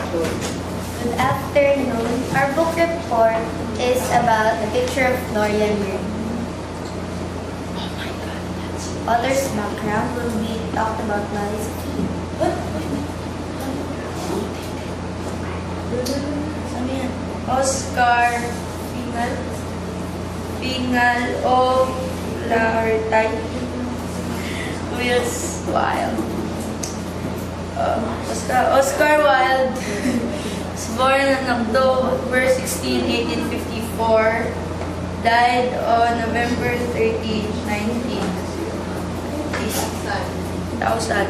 Good afternoon. Our book report is about the picture of Dorian Gray. Author's background will be talked about by Sophia. Oscar Pingal of Lartay Wills Wilde. Oscar Wilde was born on October 16, 1854, died on November 30, 19,000.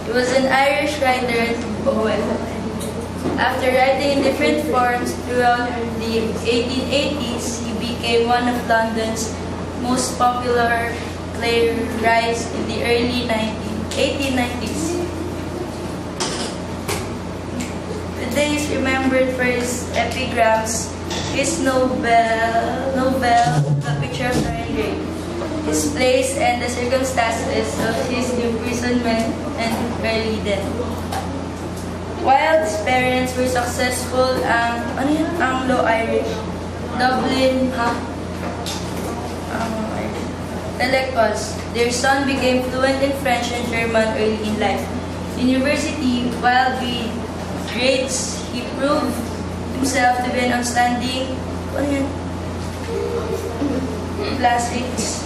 He was an Irish writer and poet. After writing in different forms throughout the 1880s, he became one of London's most popular playwrights in the early 1890s. Today is remembered for his epigrams, his novel The Picture of Dorian Gray, his plays, and the circumstances of his imprisonment and early death. Wilde's parents were successful Anglo-Irish Dublin intellectuals. Their son became fluent in French and German early in life. University, while grades, he proved himself to be an outstanding classicist.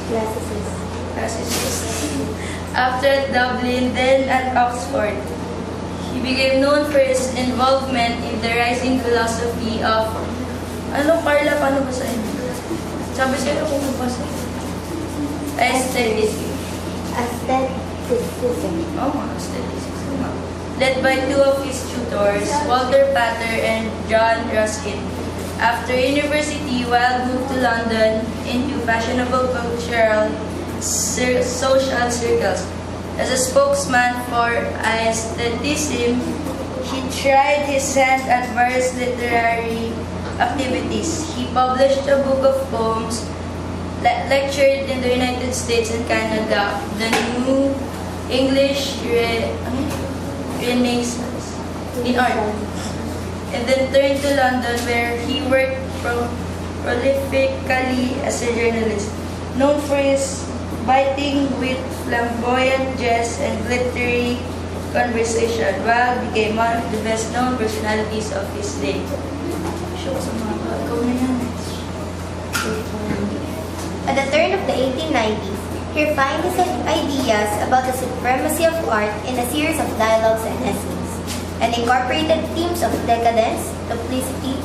After Dublin, then at Oxford. He became known for his involvement in the rising philosophy of... Carla, paano ba sa'yo? Sabi sa'yo kung mabasa. Aestheticism. Aestheticism. Led by two of his tutors, Walter Pater and John Ruskin. After university, Wilde moved to London into fashionable cultural social circles. As a spokesman for aestheticism, he tried his hand at various literary activities. He published a book of poems, lectured in the United States and Canada, the New English Renaissance in art, and then turned to London where he worked prolifically as a journalist, known for his biting wit, flamboyant jest, and glittery conversation. Wilde became one of the best-known personalities of his day. At the turn of the 1890s, he refined his ideas about the supremacy of art in a series of dialogues and essays, and incorporated themes of decadence, duplicity,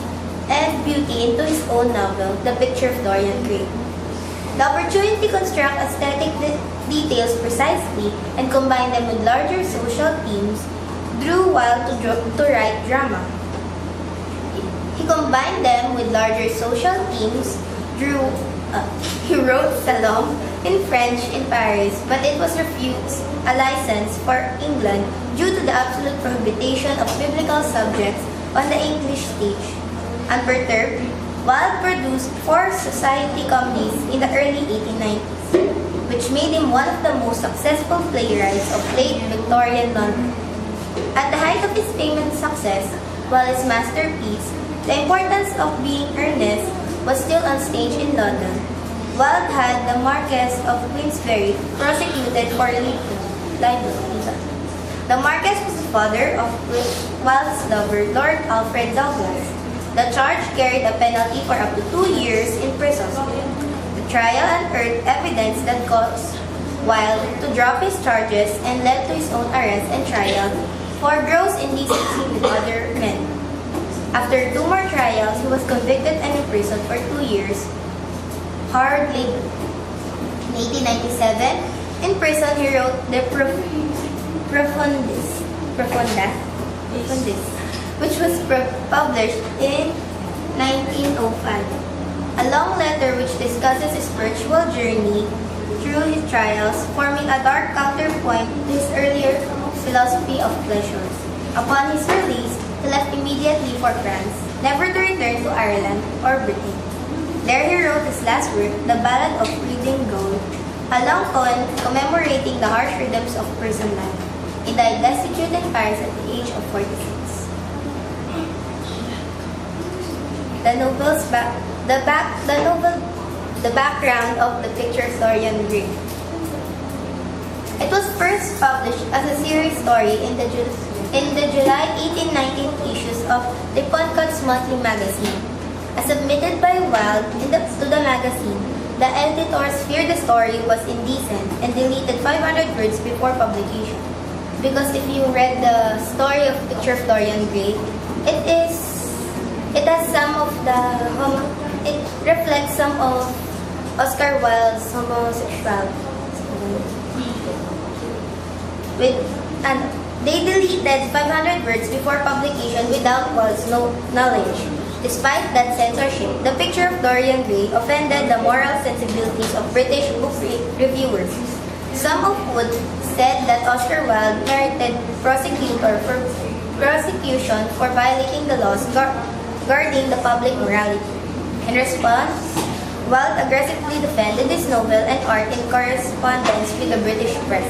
and beauty into his own novel, The Picture of Dorian Gray. The opportunity to construct aesthetic details precisely and combine them with larger social themes drew Wilde to write drama. He combined them with larger social themes. He wrote Salome in French in Paris, but it was refused a license for England due to the absolute prohibition of biblical subjects on the English stage. Unperturbed, Wilde produced 4 society comedies in the early 1890s, which made him one of the most successful playwrights of late Victorian London. At the height of his fame and success, while his masterpiece, The Importance of Being Earnest, was still on stage in London, Wilde had the Marquess of Queensberry prosecuted for libel. The Marquess was the father of Wilde's lover, Lord Alfred Douglas. The charge carried a penalty for up to 2 years in prison. The trial unearthed evidence that caused Wilde to drop his charges and led to his own arrest and trial for gross indecency with other men. After 2 more trials, he was convicted and imprisoned for 2 years. Hard labor. In 1897, in prison he wrote De Profundis, which was published in 1905. A long letter which discusses his spiritual journey through his trials, forming a dark counterpoint to his earlier philosophy of pleasures. Upon his release, he left immediately for France, never to return to Ireland or Britain. There he wrote his last work, The Ballad of Reading Gold, a long poem commemorating the harsh rhythms of prison life. He died destitute in Paris at the age of 46. the background of the picture Dorian Gray. It was first published as a series story in the July 1819 issues of the Poncott's Monthly Magazine. As submitted by Wilde to the magazine, the editors feared the story was indecent and deleted 500 words before publication. Because if you read the story of Picture of Dorian Gray, it reflects some of Oscar Wilde's homosexuality. And they deleted 500 words before publication without Wilde's knowledge. Despite that censorship, the Picture of Dorian Gray offended the moral sensibilities of British book reviewers, some of whom said that Oscar Wilde merited prosecution for violating the laws guarding the public morality. In response, Wilde aggressively defended his novel and art in correspondence with the British press.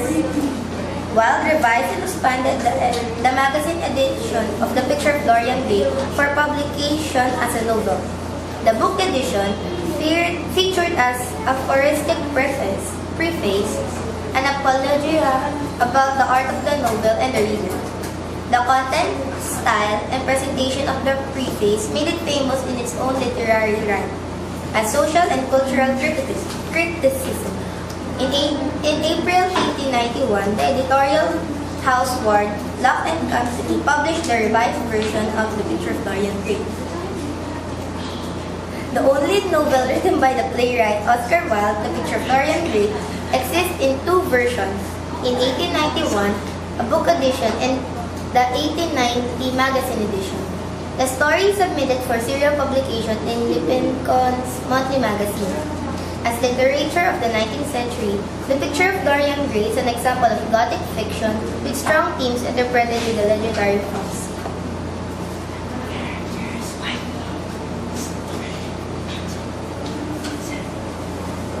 Wilde revised and expanded the magazine edition of The Picture of Dorian Gray for publication as a novel. The book edition featured as aphoristic preface, an apologia about the art of the novel and the reader. The content, style, and presentation of the preface made it famous in its own literary right, as social and cultural criticism. In April 1891, the editorial house Ward, Lock and Company published the revised version of The Picture of Dorian Gray. The only novel written by the playwright Oscar Wilde, The Picture of Dorian Gray, exists in two versions, in 1891, a book edition, and the 1890 magazine edition. The story is submitted for serial publication in Lippincot's Monthly Magazine. As literature of the 19th century, The Picture of Dorian Gray is an example of Gothic fiction with strong themes interpreted with the legendary forms.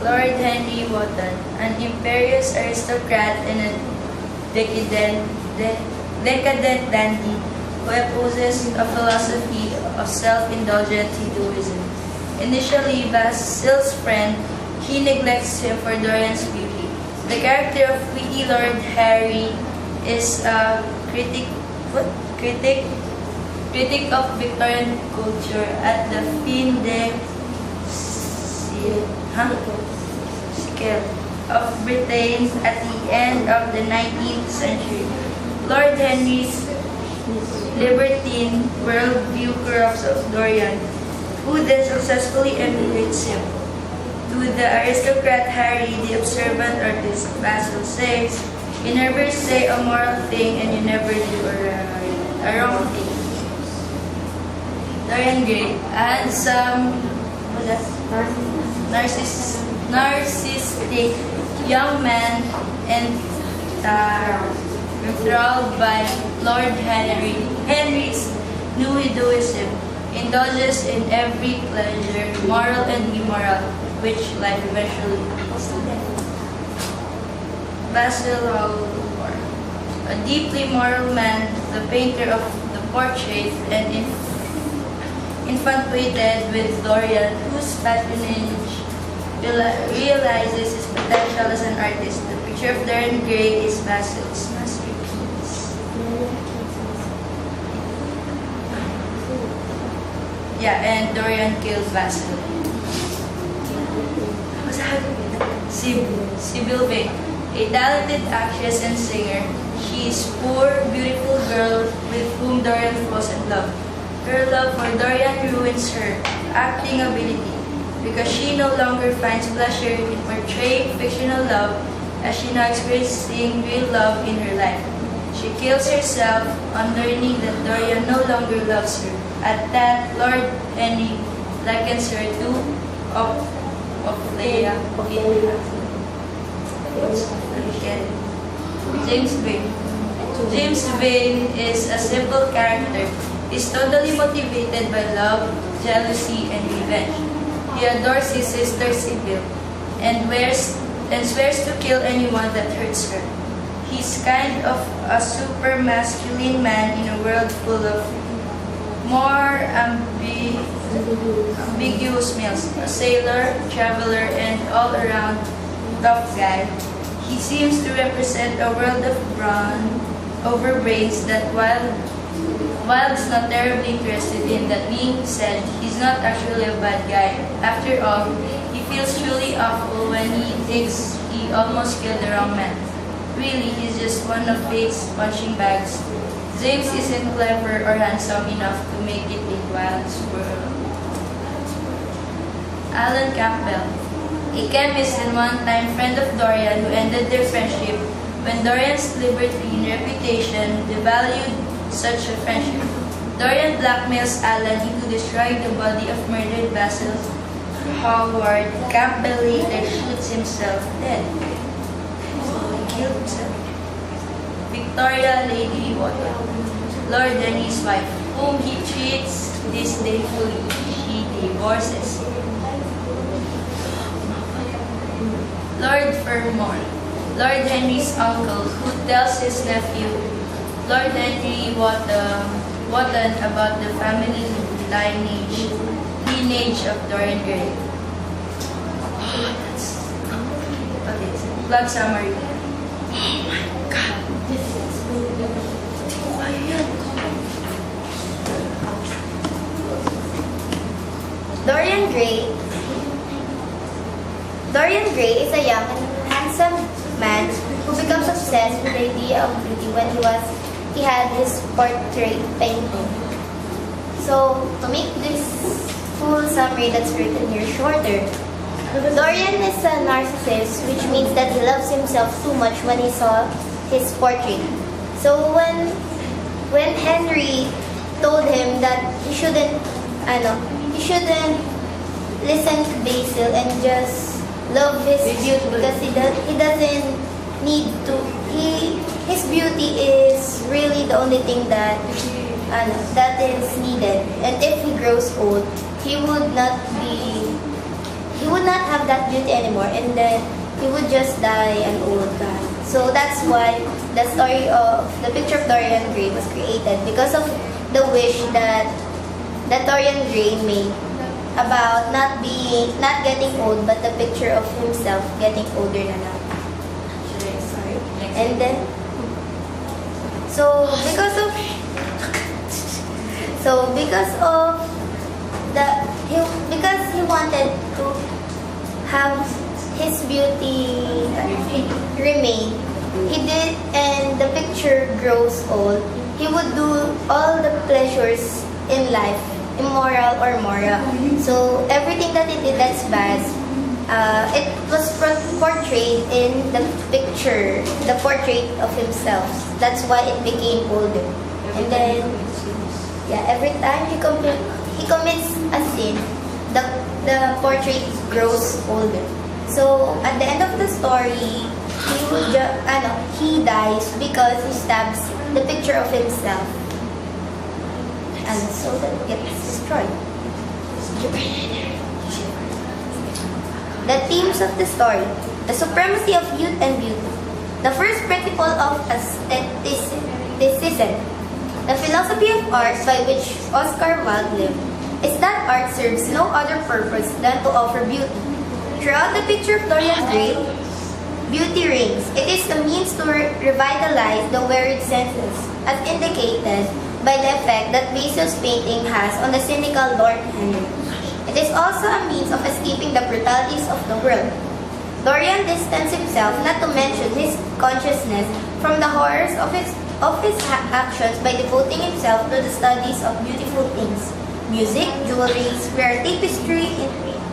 Lord Henry Wotton, an imperious aristocrat and a decadent dandy who opposes a philosophy of self-indulgent Hinduism. Initially Basil's friend, he neglects him for Dorian's beauty. The character of witty Lord Harry is a critic of Victorian culture at the fin de siècle of Britain at the end of the 19th century. Lord Henry's libertine worldview corrupts of Dorian, who then successfully emulates him. To the aristocrat Harry, the observant artist, Basil says, "You never say a moral thing and you never do a wrong thing." Dorian Gray, a handsome, narcissistic young man enthralled by Lord Henry's new Hinduism, indulges in every pleasure, moral and immoral, which life eventually leads to death. Basil Hallward, a deeply moral man, the painter of the portrait and infatuated with Dorian, whose patronage realizes his potential as an artist. The Picture of Dorian Gray is Basil's masterpiece. Yeah, and Dorian kills Basil. Sybil Vane, a talented actress and singer. She is a poor, beautiful girl with whom Dorian falls in love. Her love for Dorian ruins her acting ability because she no longer finds pleasure in portraying fictional love as she now experiencing real love in her life. She kills herself on learning that Dorian no longer loves her. At that, Lord Henry likens her to Ophelia. James Vane. James Vane is a simple character. He's totally motivated by love, jealousy, and revenge. He adores his sister Sybil and swears to kill anyone that hurts her. He's kind of a super masculine man in a world full of more ambiguous males, a sailor, traveler, and all-around tough guy. He seems to represent a world of brawn over brains that Wild's not terribly interested in. That being said, he's not actually a bad guy. After all, he feels truly awful when he thinks he almost killed the wrong man. Really, he's just one of fate's punching bags. James isn't clever or handsome enough to make it in Wild's world. Alan Campbell, a chemist and one-time friend of Dorian who ended their friendship when Dorian's libertine reputation devalued such a friendship. Dorian blackmails Alan into destroying the body of murdered Basil Howard. Campbell later shoots himself dead. So he killed himself. Victoria Lady Water, Lord Henry's wife, whom he treats disdainfully, she divorces. Lord Fermor, Lord Henry's uncle, who tells his nephew, Lord Henry Wotton, about the family lineage of Dorian Gray. Okay, plot summary. Oh my God, this is Dorian Gray is a young and handsome man who becomes obsessed with the idea of beauty when he had his portrait painted. So, to make this full summary that's written here shorter, Dorian is a narcissist, which means that he loves himself too much when he saw his portrait. So when Henry told him that he shouldn't listen to Basil and just love his beauty because he doesn't need to. His beauty is really the only thing that is needed. And if he grows old, he would not have that beauty anymore, and then he would just die an old guy. So that's why the story of the picture of Dorian Gray was created, because of the wish that Dorian Gray made about not getting old, but the picture of himself getting older than now. Sorry. And then because he wanted to have his beauty remain, he did, and the picture grows old, he would do all the pleasures in life, immoral or moral. So everything that he did that's bad, it was portrayed in the picture, the portrait of himself. That's why it became older. And then, every time he commits a sin, the portrait grows older. So at the end of the story, he dies because he stabs the picture of himself, and so that gets destroyed. The themes of the story: the supremacy of youth and beauty, the first principle of aestheticism, the philosophy of art by which Oscar Wilde lived is that art serves no other purpose than to offer beauty. Throughout the picture of Dorian Gray, beauty reigns. It is a means to revitalize the wearied senses, as indicated by the effect that Basil's painting has on the cynical Lord Henry. It is also a means of escaping the brutalities of the world. Dorian distanced himself, not to mention his consciousness, from the horrors of his actions by devoting himself to the studies of beautiful things: music, jewelry, rare tapestry,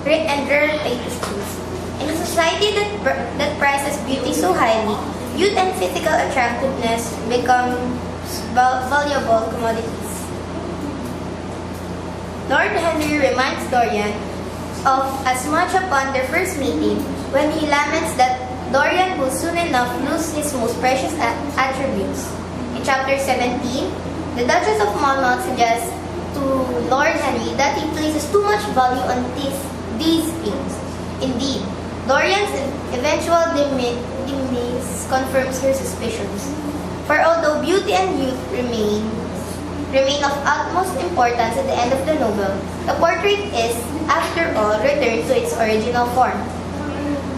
and rare tapestries. In a society that prizes beauty so highly, youth and physical attractiveness become valuable commodities. Lord Henry reminds Dorian of as much upon their first meeting, when he laments that Dorian will soon enough lose his most precious attributes. In chapter 17, the Duchess of Monmouth suggests to Lord Henry that he places too much value on these things. Indeed, Dorian's eventual demise confirms her suspicions. For although beauty and youth remain, remain of utmost importance at the end of the novel, the portrait is, after all, returned to its original form.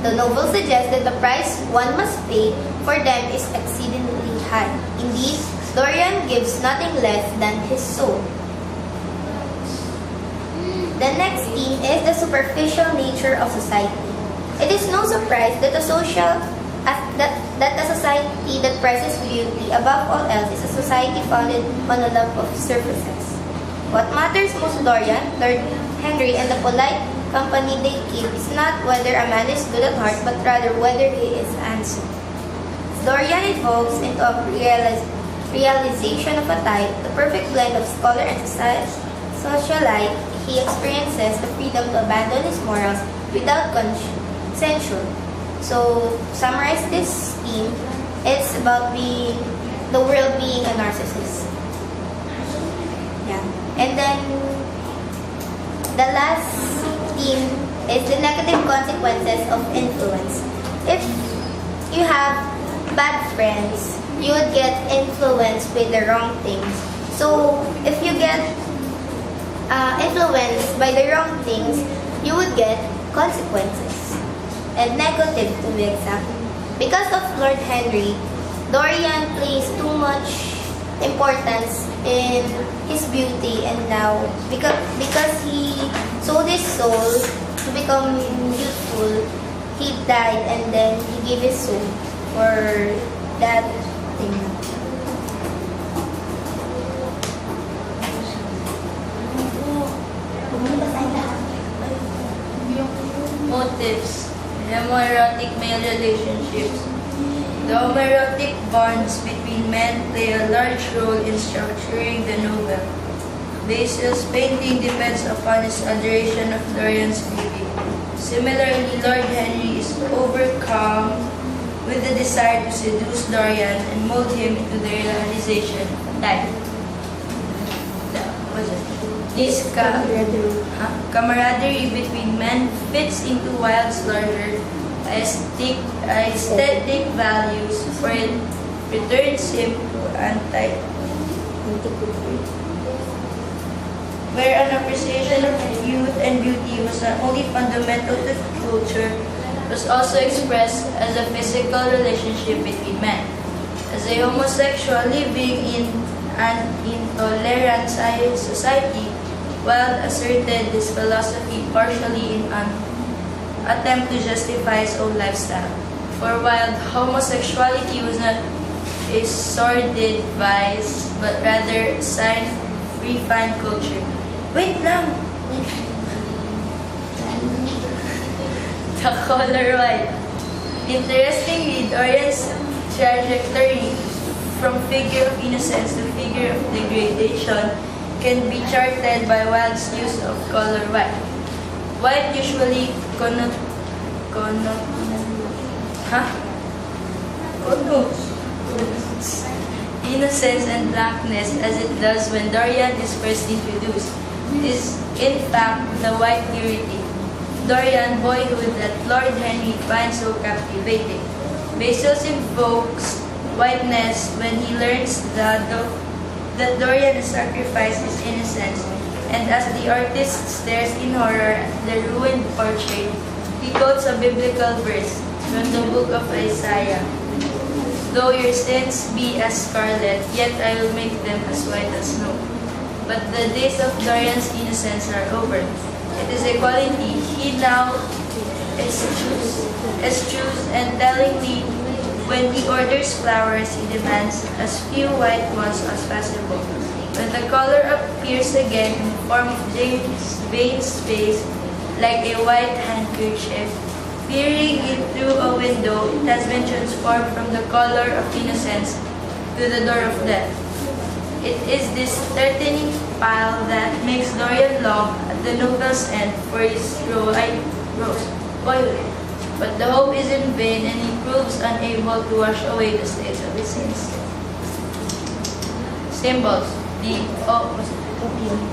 The novel suggests that the price one must pay for them is exceedingly high. Indeed, Dorian gives nothing less than his soul. The next theme is the superficial nature of society. It is no surprise that a society that prizes beauty above all else is a society founded on a love of surfaces. What matters most to Dorian, Lord Henry, and the polite company they keep is not whether a man is good at heart, but rather whether he is handsome. Dorian evolves into a realization of a type, the perfect blend of scholar and socialite. He experiences the freedom to abandon his morals without censure. So, summarize this theme, it's about the world being a narcissist. Yeah. And then, the last theme is the negative consequences of influence. If you have bad friends, you would get influenced with the wrong things. So, if you get influenced by the wrong things, you would get consequences. And negative to be exact. Because of Lord Henry, Dorian placed too much importance in his beauty, and now because he sold his soul to become beautiful, he died and then he gave his soul for that thing. Motives. Homoerotic male relationships. The homoerotic bonds between men play a large role in structuring the novel. Basil's painting depends upon his adoration of Dorian's beauty. Similarly, Lord Henry is overcome with the desire to seduce Dorian and mold him into the realization of life. This camaraderie between men fits into Wilde's larger aesthetic values, for it returns him to antiquity, where an appreciation of youth and beauty was not only fundamental to culture, was also expressed as a physical relationship between men. As a homosexual living in an intolerant society, Wilde asserted this philosophy partially in an attempt to justify his own lifestyle. For Wilde, homosexuality was not a sordid vice, but rather sign of refined culture. Wait lang! The color white. Interestingly, Dorian's trajectory from figure of innocence to figure of degradation can be charted by Wilde's use of color white. White usually connotes innocence and blackness, as it does when Dorian is first introduced. Is in fact the white purity. Dorian boyhood that Lord Henry finds so captivating. Basil invokes whiteness when he learns that Dorian has sacrificed his innocence, and as the artist stares in horror at the ruined portrait, he quotes a biblical verse from the book of Isaiah. Though your sins be as scarlet, yet I will make them as white as snow. But the days of Dorian's innocence are over. It is a quality he now eschews, and tellingly, when he orders flowers, he demands as few white ones as possible. When the color appears again in the form of Vane's face, like a white handkerchief, peering in through a window, it has been transformed from the color of innocence to the door of death. It is this threatening pile that makes Dorian long at the novel's end for his boyhood. But the hope is in vain, and he proves unable to wash away the stains of his sins. Symbols. The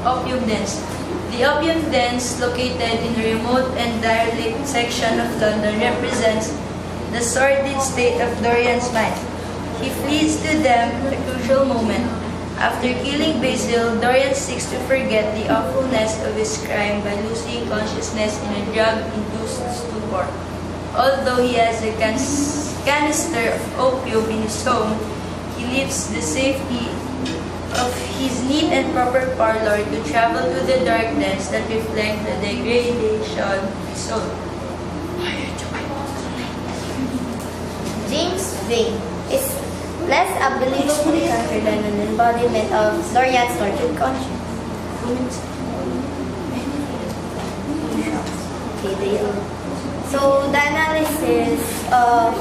opium dens. The opium dens, located in a remote and derelict section of London, represents the sordid state of Dorian's mind. He flees to them at a crucial moment. After killing Basil, Dorian seeks to forget the awfulness of his crime by losing consciousness in a drug-induced stupor. Although he has a canister of opium in his home, he leaves the safety of his neat and proper parlor to travel to the darkness that reflect the degradation of his soul. James Vane is less a believable character than an embodiment of Dorian's tortured conscience. Okay, so the analysis of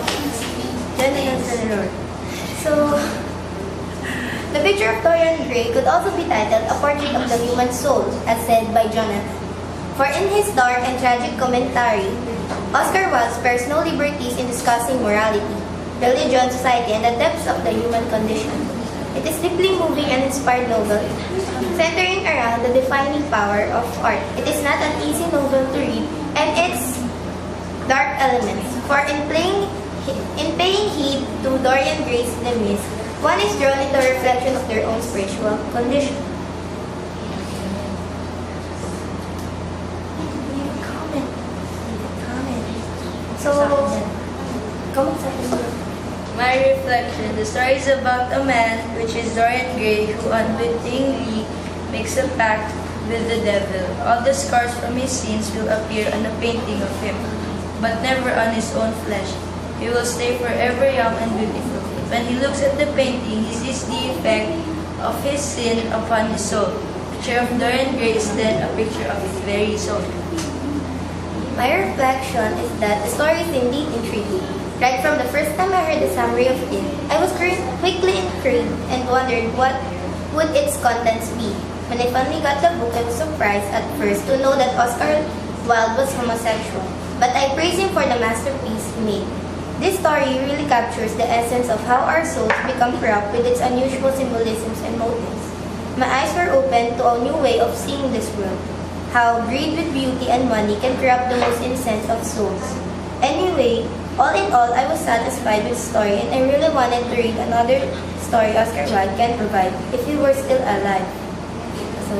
Jonathan Taylor. So the picture of Dorian Gray could also be titled A Portrait of the Human Soul, as said by Jonathan. For in his dark and tragic commentary, Oscar Wilde spares no liberties in discussing morality, religion, society, and the depths of the human condition. It is deeply moving and inspired novel, centering around the defining power of art. It is not an easy novel to read, and its dark elements. For in paying heed to Dorian Gray's demise, one is drawn into a reflection of their own spiritual condition. So, comment sa My reflection, the story is about a man, which is Dorian Gray, who unwittingly makes a pact with the devil. All the scars from his sins will appear on a painting of him, but never on his own flesh. He will stay forever young and beautiful. When he looks at the painting, he sees the effect of his sin upon his soul. The picture of Dorian Gray is then a picture of his very soul. My reflection is that the story is indeed intriguing. Right from the first time I heard the summary of it, I was quickly intrigued and wondered what would its contents be. When I finally got the book, I was surprised at first to know that Oscar Wilde was homosexual, but I praise him for the masterpiece he made. This story really captures the essence of how our souls become corrupt with its unusual symbolisms and motives. My eyes were opened to a new way of seeing this world, how greed with beauty and money can corrupt the most innocent of souls. Anyway, all in all, I was satisfied with the story and I really wanted to read another story Oscar Wilde can provide if he were still alive. So,